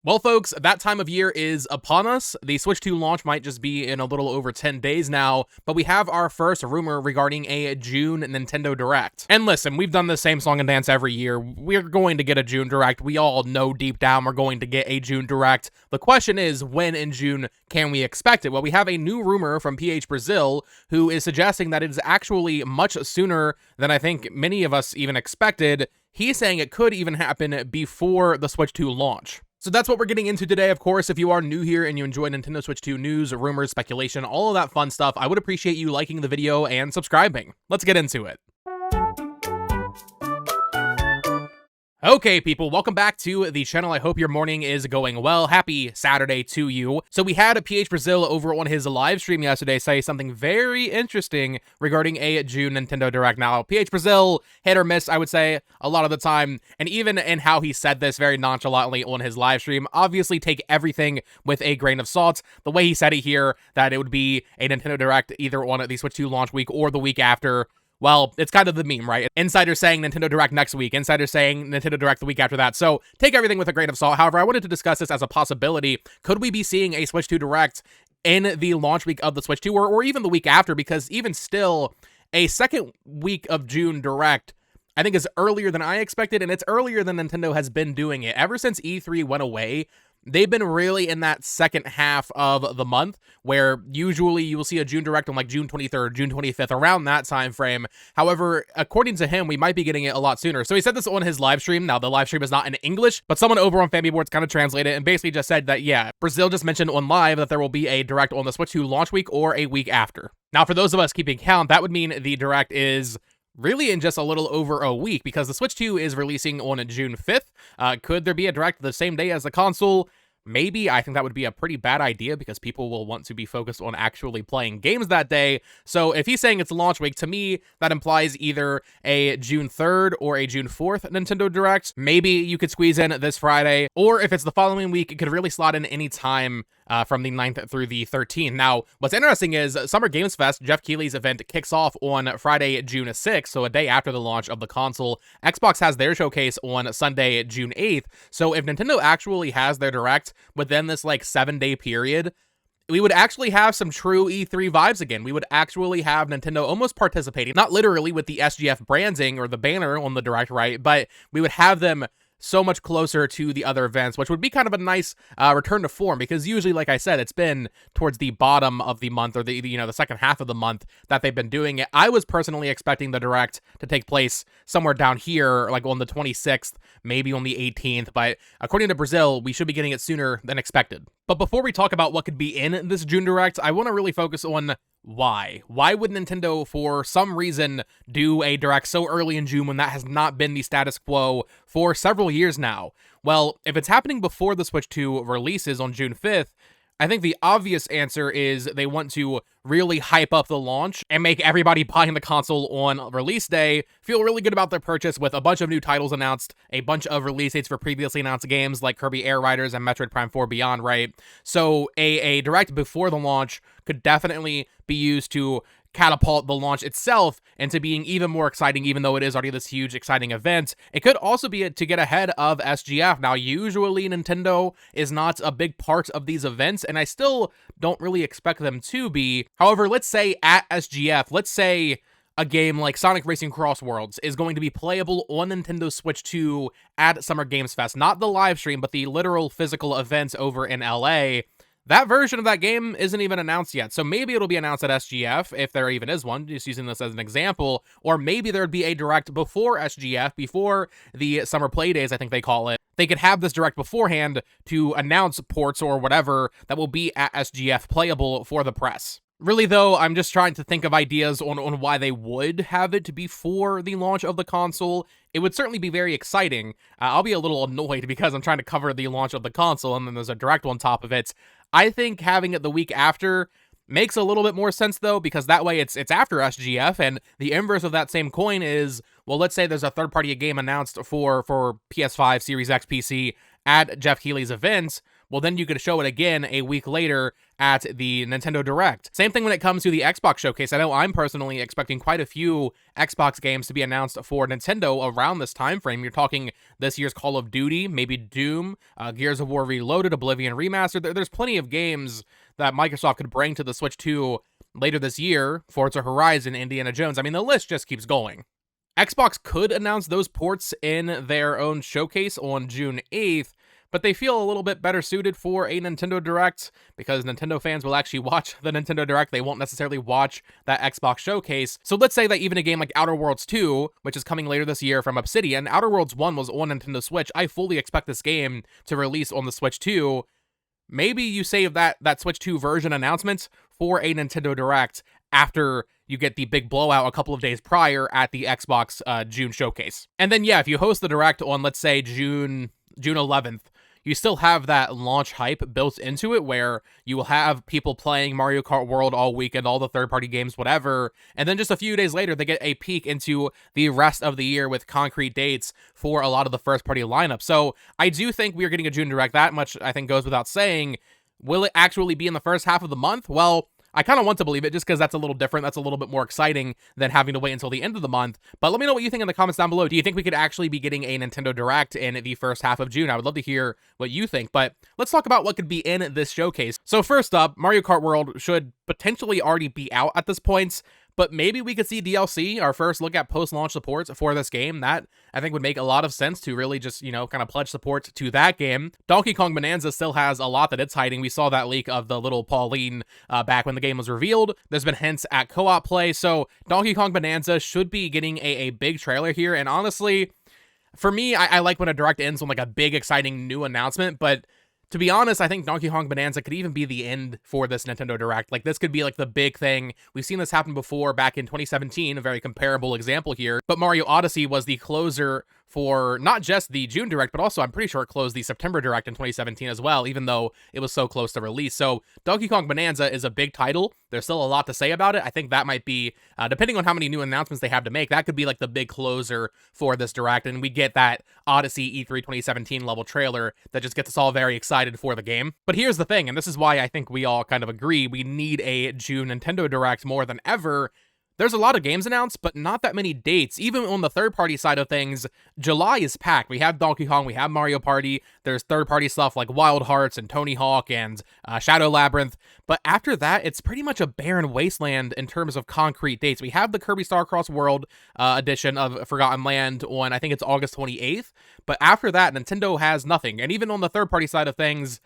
Well, folks, that time of year is upon us. The Switch 2 launch might just be in a little over 10 days now, but we have our first rumor regarding a June Nintendo Direct. And listen, we've done the same song and dance every year. We're going to get a June Direct. We all know deep down we're going to get a June Direct. The question is, when in June can we expect it? Well, we have a new rumor from PH Brazil, who is suggesting that it is actually much sooner than I think many of us even expected. He's saying it could even happen before the Switch 2 launch. So that's what we're getting into today. Of course, if you are new here and you enjoy Nintendo Switch 2 news, rumors, speculation, all of that fun stuff, I would appreciate you liking the video and subscribing. Let's get into it. Okay, people, welcome back to the channel. I hope your morning is going well. Happy Saturday to you. So we had a PH Brazil over on his live stream yesterday say something very interesting regarding a June Nintendo Direct. Now, PH Brazil, hit or miss, I would say, a lot of the time, and even in how he said this very nonchalantly on his live stream, obviously take everything with a grain of salt. The way he said it here, that it would be a Nintendo Direct either on the Switch 2 launch week or the week after, well, it's kind of the meme, right? Insiders saying Nintendo Direct next week, insiders saying Nintendo Direct the week after that. So take everything with a grain of salt. However, I wanted to discuss this as a possibility. Could we be seeing a Switch 2 Direct in the launch week of the Switch 2 or even the week after? Because even still, a second week of June Direct, I think, is earlier than I expected, and it's earlier than Nintendo has been doing it. Ever since E3 went away, they've been really in that second half of the month where usually you will see a June Direct on like June 23rd, June 25th, around that time frame. However, according to him, we might be getting it a lot sooner. So he said this on his live stream. Now, the live stream is not in English, but someone over on FanBeeBoards kind of translated it and basically just said that, yeah, Brazil just mentioned on live that there will be a Direct on the Switch 2 launch week or a week after. Now, for those of us keeping count, that would mean the Direct is really in just a little over a week because the Switch 2 is releasing on June 5th. Could there be a Direct the same day as the console? Maybe. I think that would be a pretty bad idea because people will want to be focused on actually playing games that day. So if he's saying it's a launch week, to me, that implies either a June 3rd or a June 4th Nintendo Direct. Maybe you could squeeze in this Friday, or if it's the following week, it could really slot in any time from the 9th through the 13th. Now, what's interesting is Summer Games Fest, Jeff Keighley's event, kicks off on Friday, June 6th, so a day after the launch of the console. Xbox has their showcase on Sunday, June 8th, so if Nintendo actually has their Direct within this, like, 7-day period, we would actually have some true E3 vibes again. We would actually have Nintendo almost participating, not literally with the SGF branding or the banner on the Direct, right, but we would have them so much closer to the other events, which would be kind of a nice return to form, because usually, like I said, it's been towards the bottom of the month or the second half of the month that they've been doing it. I was personally expecting the Direct to take place somewhere down here, like on the 26th, maybe on the 18th, but according to Brazil, we should be getting it sooner than expected. But before we talk about what could be in this June Direct, I want to really focus on why. Why would Nintendo, for some reason, do a Direct so early in June when that has not been the status quo for several years now? Well, if it's happening before the Switch 2 releases on June 5th, I think the obvious answer is they want to really hype up the launch and make everybody buying the console on release day feel really good about their purchase with a bunch of new titles announced, a bunch of release dates for previously announced games like Kirby Air Riders and Metroid Prime 4 Beyond, right? So a Direct before the launch could definitely be used to catapult the launch itself into being even more exciting, even though it is already this huge, exciting event. It could also be to get ahead of SGF. Now, usually Nintendo is not a big part of these events, and I still don't really expect them to be. However, let's say at SGF, let's say a game like Sonic Racing Cross Worlds is going to be playable on Nintendo Switch 2 at Summer Games Fest. Not the live stream, but the literal physical event over in LA. That version of that game isn't even announced yet, so maybe it'll be announced at SGF, if there even is one, just using this as an example, or maybe there'd be a Direct before SGF, before the Summer Play Days, I think they call it. They could have this Direct beforehand to announce ports or whatever that will be at SGF playable for the press. Really, though, I'm just trying to think of ideas on why they would have it before the launch of the console. It would certainly be very exciting. I'll be a little annoyed because I'm trying to cover the launch of the console and then there's a Direct on top of it. I think having it the week after makes a little bit more sense, though, because that way it's after SGF, and the inverse of that same coin is, well, let's say there's a third-party game announced for PS5, Series X, PC at Jeff Keighley's events. well, then you could show it again a week later at the Nintendo Direct. Same thing when it comes to the Xbox Showcase. I know I'm personally expecting quite a few Xbox games to be announced for Nintendo around this time frame. You're talking this year's Call of Duty, maybe Doom, Gears of War Reloaded, Oblivion Remastered. There's plenty of games that Microsoft could bring to the Switch 2 later this year. Forza Horizon, Indiana Jones. I mean, the list just keeps going. Xbox could announce those ports in their own showcase on June 8th, but they feel a little bit better suited for a Nintendo Direct because Nintendo fans will actually watch the Nintendo Direct. They won't necessarily watch that Xbox showcase. So let's say that even a game like Outer Worlds 2, which is coming later this year from Obsidian, Outer Worlds 1 was on Nintendo Switch. I fully expect this game to release on the Switch 2. Maybe you save that Switch 2 version announcement for a Nintendo Direct after you get the big blowout a couple of days prior at the Xbox June showcase. And then, yeah, if you host the Direct on, let's say, June 11th, you still have that launch hype built into it where you will have people playing Mario Kart World all weekend, all the third-party games, whatever, and then just a few days later, they get a peek into the rest of the year with concrete dates for a lot of the first-party lineup. So I do think we are getting a June Direct. That much, I think, goes without saying. Will it actually be in the first half of the month? Well, I kind of want to believe it just because that's a little different. That's a little bit more exciting than having to wait until the end of the month. But let me know what you think in the comments down below. Do you think we could actually be getting a Nintendo Direct in the first half of June? I would love to hear what you think. But let's talk about what could be in this showcase. So first up, Mario Kart World should potentially already be out at this point, but maybe we could see DLC, our first look at post-launch support for this game. That, I think, would make a lot of sense to really just, kind of pledge support to that game. Donkey Kong Bonanza still has a lot that it's hiding. We saw that leak of the little Pauline back when the game was revealed. There's been hints at co-op play, so Donkey Kong Bonanza should be getting a big trailer here, and honestly, for me, I like when a Direct ends on like a big, exciting new announcement, but to be honest, I think Donkey Kong Bonanza could even be the end for this Nintendo Direct. Like, this could be like the big thing. We've seen this happen before back in 2017, a very comparable example here. But Mario Odyssey was the closer for not just the June Direct, but also I'm pretty sure it closed the September Direct in 2017 as well, even though it was so close to release. So Donkey Kong Bonanza is a big title. There's still a lot to say about it. I think that might be, depending on how many new announcements they have to make, that could be like the big closer for this Direct. And we get that Odyssey E3 2017 level trailer that just gets us all very excited for the game. But here's the thing, and this is why I think we all kind of agree, we need a June Nintendo Direct more than ever. There's a lot of games announced, but not that many dates. Even on the third-party side of things, July is packed. We have Donkey Kong, we have Mario Party, there's third-party stuff like Wild Hearts and Tony Hawk and Shadow Labyrinth, but after that, it's pretty much a barren wasteland in terms of concrete dates. We have the Kirby Star Cross World edition of Forgotten Land on, I think it's August 28th, but after that, Nintendo has nothing. And even on the third-party side of things,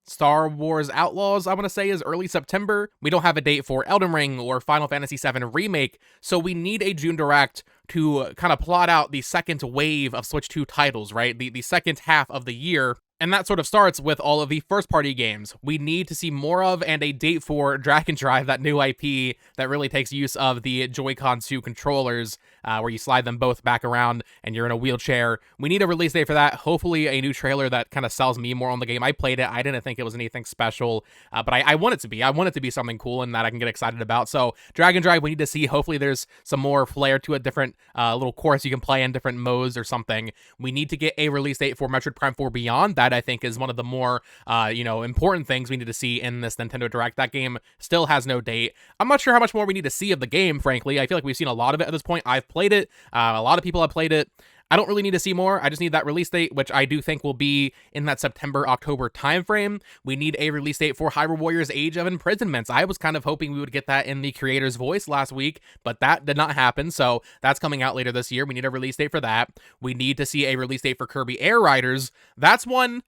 Star Wars Outlaws, I want to say, is early September. We don't have a date for Elden Ring or Final Fantasy VII Remake, so we need a June Direct to kind of plot out the second wave of Switch 2 titles, right? The second half of the year. And that sort of starts with all of the first-party games we need to see more of, and a date for Dragon Drive, that new IP that really takes use of the Joy-Con 2 controllers, where you slide them both back around and you're in a wheelchair. We need a release date for that. Hopefully a new trailer that kind of sells me more on the game. I played it. I didn't think it was anything special, but I want it to be. I want it to be something cool and that I can get excited about. So Dragon Drive, we need to see. Hopefully there's some more flair to a different little course you can play in different modes or something. We need to get a release date for Metroid Prime 4 Beyond. That, I think, is one of the more, important things we need to see in this Nintendo Direct. That game still has no date. I'm not sure how much more we need to see of the game, frankly. I feel like we've seen a lot of it at this point. I've played it. A lot of people have played it. I don't really need to see more. I just need that release date, which I do think will be in that September-October timeframe. We need a release date for Hyrule Warriors Age of Imprisonments. I was kind of hoping we would get that in the creator's voice last week, but that did not happen, so that's coming out later this year. We need a release date for that. We need to see a release date for Kirby Air Riders. That's one.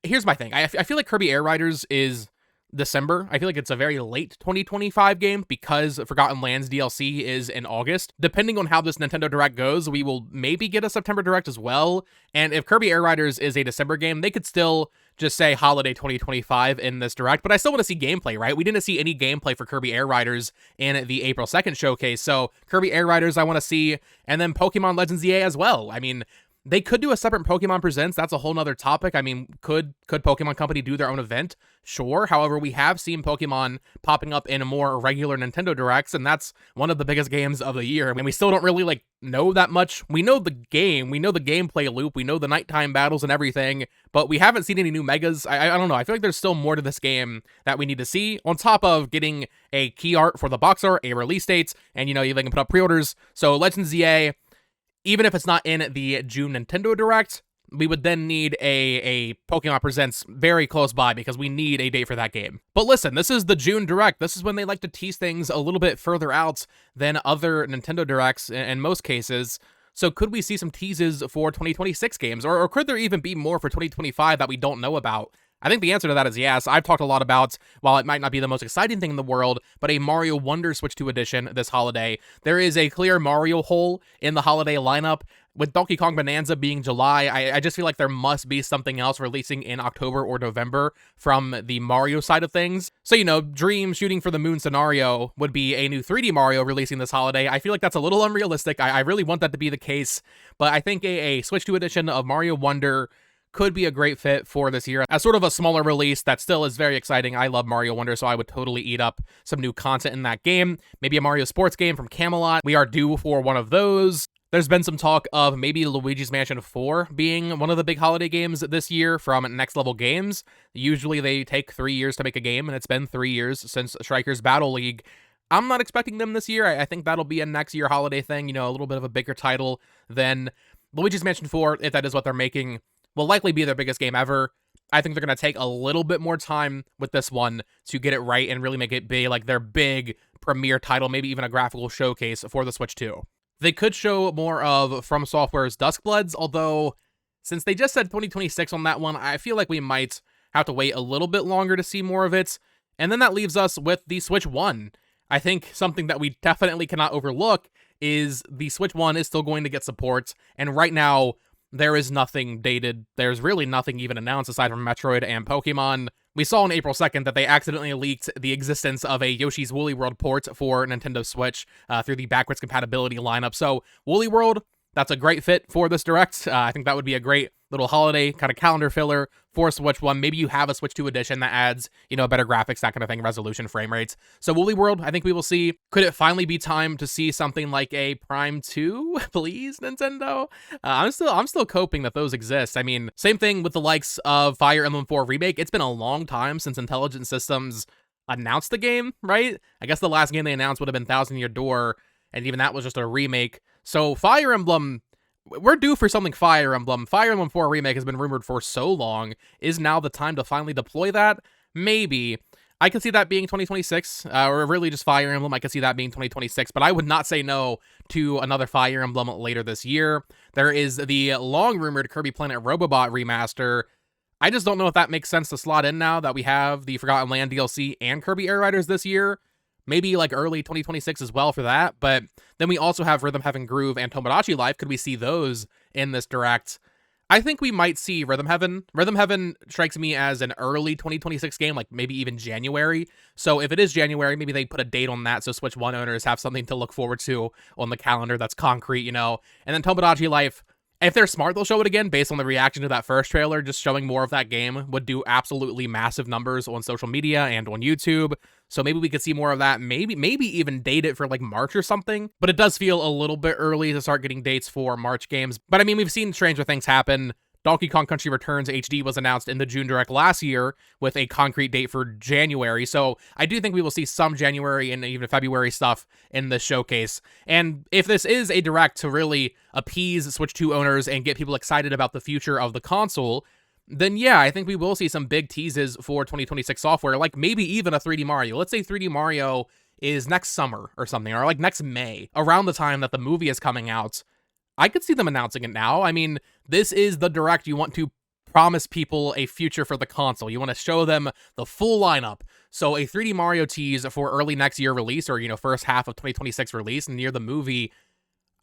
Here's my thing. I feel like Kirby Air Riders is December. I feel like it's a very late 2025 game because Forgotten Lands DLC is in August. Depending on how this Nintendo Direct goes, we will maybe get a September Direct as well. And if Kirby Air Riders is a December game, they could still just say holiday 2025 in this Direct, but I still want to see gameplay, right? We didn't see any gameplay for Kirby Air Riders in the April 2nd showcase, so Kirby Air Riders I want to see, and then Pokemon Legends EA as well. I mean, They could do a separate Pokemon Presents. That's a whole nother topic. I mean, could Pokemon Company do their own event? Sure. However, we have seen Pokemon popping up in a more regular Nintendo Directs, and that's one of the biggest games of the year. And we still don't really know that much. We know the game, we know the gameplay loop, we know the nighttime battles and everything, but we haven't seen any new megas. I don't know. I feel like there's still more to this game that we need to see, on top of getting a key art for the box art, a release date, and they can put up pre-orders. So Legends ZA, even if it's not in the June Nintendo Direct, we would then need a Pokemon Presents very close by, because we need a date for that game. But listen, this is the June Direct. This is when they like to tease things a little bit further out than other Nintendo Directs in most cases. So could we see some teases for 2026 games? Or could there even be more for 2025 that we don't know about? I think the answer to that is yes. I've talked a lot about, while it might not be the most exciting thing in the world, but a Mario Wonder Switch 2 edition this holiday. There is a clear Mario hole in the holiday lineup. With Donkey Kong Bonanza being July, I just feel like there must be something else releasing in October or November from the Mario side of things. So, Dream Shooting for the Moon scenario would be a new 3D Mario releasing this holiday. I feel like that's a little unrealistic. I really want that to be the case, but I think a Switch 2 edition of Mario Wonder could be a great fit for this year as sort of a smaller release that still is very exciting. I love Mario Wonder, so I would totally eat up some new content in that game. Maybe a Mario sports game from Camelot. We are due for one of those. There's been some talk of maybe Luigi's Mansion 4 being one of the big holiday games this year from Next Level Games. Usually they take 3 years to make a game, and it's been 3 years since Strikers Battle League. I'm not expecting them this year. I think that'll be a next year holiday thing, a little bit of a bigger title than Luigi's Mansion 4, if that is what they're making. Will likely be their biggest game ever. I think they're going to take a little bit more time with this one to get it right and really make it be like their big premiere title, maybe even a graphical showcase for the Switch 2. They could show more of From Software's Duskbloods, although since they just said 2026 on that one, I feel like we might have to wait a little bit longer to see more of it. And then that leaves us with the Switch 1. I think something that we definitely cannot overlook is the Switch 1 is still going to get support, and right now, there is nothing dated. There's really nothing even announced aside from Metroid and Pokemon. We saw on April 2nd that they accidentally leaked the existence of a Yoshi's Woolly World port for Nintendo Switch through the backwards compatibility lineup. So Woolly World, that's a great fit for this Direct. I think that would be a great little holiday kind of calendar filler for Switch 1. Maybe you have a Switch 2 edition that adds, better graphics, that kind of thing, resolution, frame rates. So Woolly World, I think we will see. Could it finally be time to see something like a Prime 2? Please, Nintendo? I'm still coping that those exist. I mean, same thing with the likes of Fire Emblem 4 Remake. It's been a long time since Intelligent Systems announced the game, right? I guess the last game they announced would have been Thousand Year Door, and even that was just a remake. So Fire Emblem, we're due for something Fire Emblem. Fire Emblem 4 Remake has been rumored for so long. Is now the time to finally deploy that? Maybe. I can see that being 2026, or really just Fire Emblem. I can see that being 2026, but I would not say no to another Fire Emblem later this year. There is the long-rumored Kirby Planet Robobot remaster. I just don't know if that makes sense to slot in now that we have the Forgotten Land DLC and Kirby Air Riders this year. Maybe early 2026 as well for that, but then we also have Rhythm Heaven Groove and Tomodachi Life. Could we see those in this Direct? I think we might see Rhythm Heaven. Rhythm Heaven strikes me as an early 2026 game, maybe even January. So if it is January, maybe they put a date on that so Switch 1 owners have something to look forward to on the calendar that's concrete, And then Tomodachi Life, if they're smart, they'll show it again based on the reaction to that first trailer. Just showing more of that game would do absolutely massive numbers on social media and on YouTube. So maybe we could see more of that. Maybe even date it for March or something. But it does feel a little bit early to start getting dates for March games. But I mean, we've seen stranger things happen. Donkey Kong Country Returns HD was announced in the June Direct last year with a concrete date for January. So I do think we will see some January and even February stuff in the showcase. And if this is a Direct to really appease Switch 2 owners and get people excited about the future of the console, then yeah, I think we will see some big teases for 2026 software, maybe even a 3D Mario. Let's say 3D Mario is next summer or something, or next May, around the time that the movie is coming out. I could see them announcing it now. I mean, this is the Direct. You want to promise people a future for the console. You want to show them the full lineup. So a 3D Mario tease for early next year release, or, first half of 2026 release near the movie,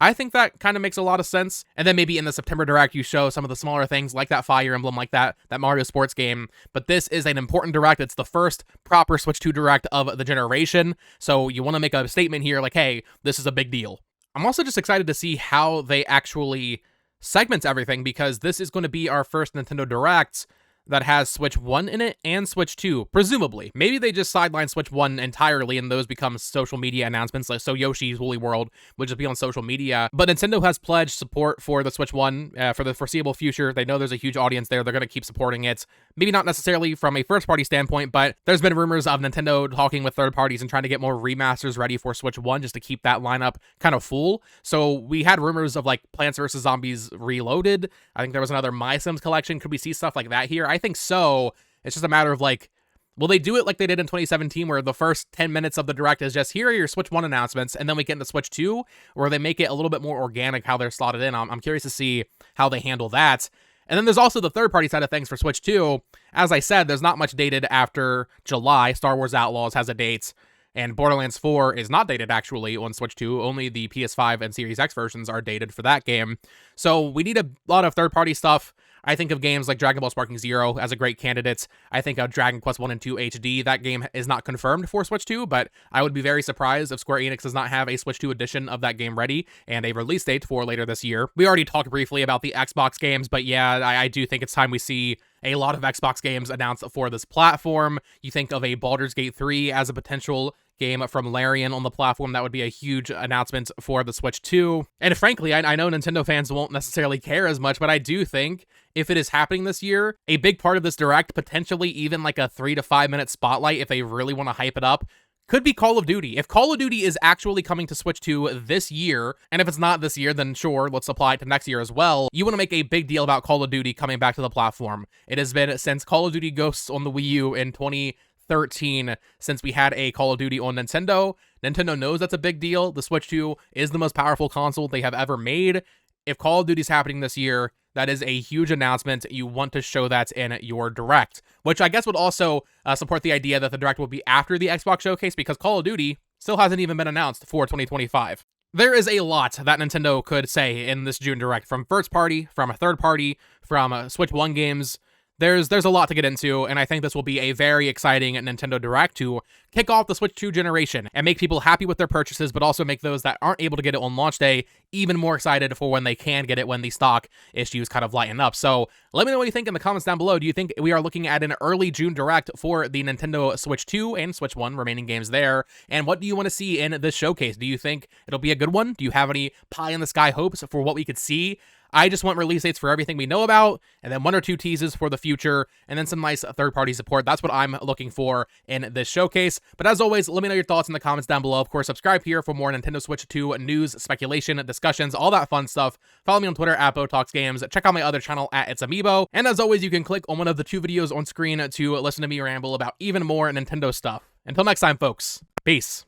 I think that kind of makes a lot of sense. And then maybe in the September Direct, you show some of the smaller things like that Fire Emblem, like that Mario sports game. But this is an important Direct. It's the first proper Switch 2 Direct of the generation. So you want to make a statement here hey, this is a big deal. I'm also just excited to see how they actually segment everything, because this is going to be our first Nintendo Direct that has Switch 1 in it and Switch 2, presumably. Maybe they just sideline Switch 1 entirely and those become social media announcements, like so Yoshi's Woolly World would just be on social media. But Nintendo has pledged support for the Switch 1 for the foreseeable future. They know there's a huge audience there. They're going to keep supporting it. Maybe not necessarily from a first-party standpoint, but there's been rumors of Nintendo talking with third parties and trying to get more remasters ready for Switch 1 just to keep that lineup kind of full. So we had rumors of like Plants vs. Zombies Reloaded. I think there was another My Sims collection. Could we see stuff like that here? I think so. It's just a matter of like, will they do it like they did in 2017, where the first 10 minutes of the Direct is just, here are your Switch 1 announcements, and then we get into Switch 2, or they make it a little bit more organic how they're slotted in? I'm curious to see how they handle that. And then there's also the third-party side of things for Switch 2. As I said, there's not much dated after July. Star Wars Outlaws has a date, and Borderlands 4 is not dated, actually, on Switch 2. Only the PS5 and Series X versions are dated for that game. So we need a lot of third-party stuff. I think of games like Dragon Ball Sparking Zero as a great candidate. I think of Dragon Quest 1 and 2 HD. That game is not confirmed for Switch 2, but I would be very surprised if Square Enix does not have a Switch 2 edition of that game ready and a release date for later this year. We already talked briefly about the Xbox games, but yeah, I do think it's time we see a lot of Xbox games announced for this platform. You think of a Baldur's Gate 3 as a potential game from Larian on the platform. That would be a huge announcement for the Switch 2. And frankly, I know Nintendo fans won't necessarily care as much, but I do think if it is happening this year, a big part of this Direct, potentially even like a 3 to 5 minute spotlight if they really want to hype it up, could be Call of Duty. If Call of Duty is actually coming to Switch 2 this year, and if it's not this year, then sure, let's apply it to next year as well. You want to make a big deal about Call of Duty coming back to the platform. It has been since Call of Duty Ghosts on the Wii U in 2013 since we had a Call of Duty on Nintendo. Nintendo knows that's a big deal. The Switch 2 is the most powerful console they have ever made. If Call of Duty's happening this year, that is a huge announcement. You want to show that in your Direct, which I guess would also support the idea that the Direct will be after the Xbox Showcase, because Call of Duty still hasn't even been announced for 2025. There is a lot that Nintendo could say in this June Direct, from first party, from a third party, from Switch 1 games. There's a lot to get into, and I think this will be a very exciting Nintendo Direct to kick off the Switch 2 generation and make people happy with their purchases, but also make those that aren't able to get it on launch day even more excited for when they can get it when the stock issues kind of lighten up. So let me know what you think in the comments down below. Do you think we are looking at an early June Direct for the Nintendo Switch 2 and Switch 1 remaining games there? And what do you want to see in this showcase? Do you think it'll be a good one? Do you have any pie-in-the-sky hopes for what we could see? I just want release dates for everything we know about, and then 1 or 2 teases for the future, and then some nice third-party support. That's what I'm looking for in this showcase. But as always, let me know your thoughts in the comments down below. Of course, subscribe here for more Nintendo Switch 2 news, speculation, discussions, all that fun stuff. Follow me on Twitter at BotoxGames. Check out my other channel at It's Amiibo. And as always, you can click on one of the 2 videos on screen to listen to me ramble about even more Nintendo stuff. Until next time, folks. Peace.